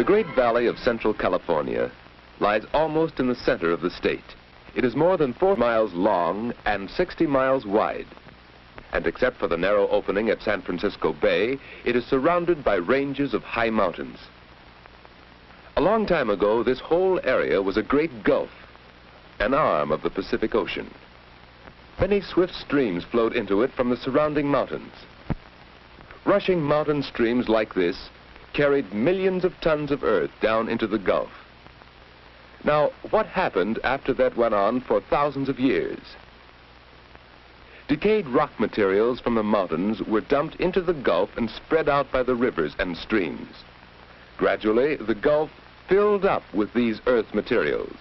The Great Valley of Central California lies almost in the center of the state. It is more than 4 miles long and 60 miles wide. And except for the narrow opening at San Francisco Bay, it is surrounded by ranges of high mountains. A long time ago, this whole area was a great gulf, an arm of the Pacific Ocean. Many swift streams flowed into it from the surrounding mountains. Rushing mountain streams like this carried millions of tons of earth down into the Gulf. Now, what happened after that went on for thousands of years? Decayed rock materials from the mountains were dumped into the Gulf and spread out by the rivers and streams. Gradually, the Gulf filled up with these earth materials.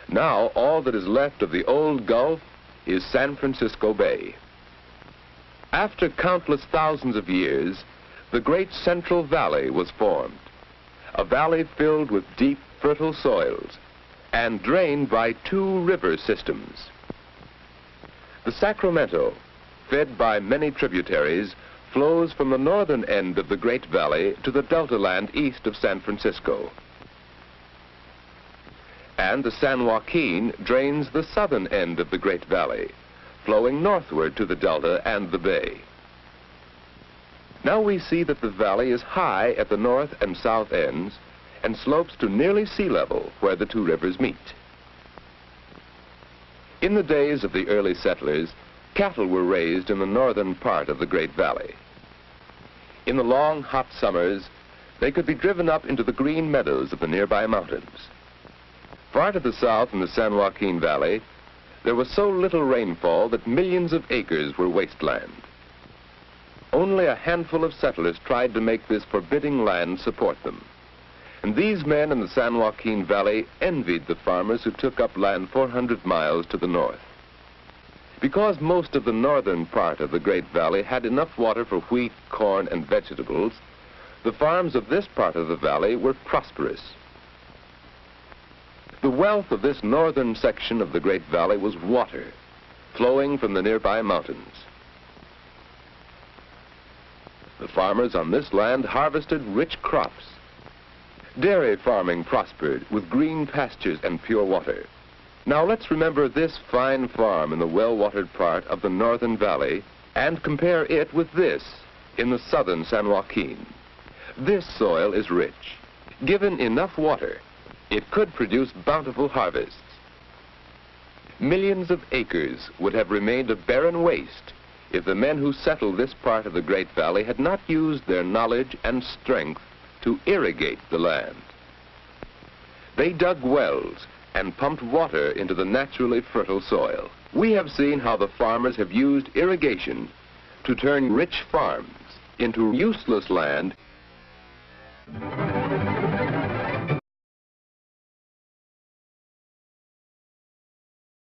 Now, all that is left of the old Gulf is San Francisco Bay. After countless thousands of years, the great Central Valley was formed, a valley filled with deep, fertile soils and drained by 2 river systems. The Sacramento, fed by many tributaries, flows from the northern end of the Great Valley to the Delta land east of San Francisco. And the San Joaquin drains the southern end of the Great Valley, flowing northward to the Delta and the Bay. Now we see that the valley is high at the north and south ends and slopes to nearly sea level where the 2 rivers meet. In the days of the early settlers, cattle were raised in the northern part of the Great Valley. In the long, hot summers, they could be driven up into the green meadows of the nearby mountains. Far to the south in the San Joaquin Valley, there was so little rainfall that millions of acres were wasteland. Only a handful of settlers tried to make this forbidding land support them. And these men in the San Joaquin Valley envied the farmers who took up land 400 miles to the north. Because most of the northern part of the Great Valley had enough water for wheat, corn, and vegetables, the farms of this part of the valley were prosperous. The wealth of this northern section of the Great Valley was water, flowing from the nearby mountains. The farmers on this land harvested rich crops. Dairy farming prospered with green pastures and pure water. Now let's remember this fine farm in the well-watered part of the northern valley and compare it with this in the southern San Joaquin. This soil is rich. Given enough water, it could produce bountiful harvests. Millions of acres would have remained a barren waste if the men who settled this part of the Great Valley had not used their knowledge and strength to irrigate the land. They dug wells and pumped water into the naturally fertile soil. We have seen how the farmers have used irrigation to turn rich farms into useless land.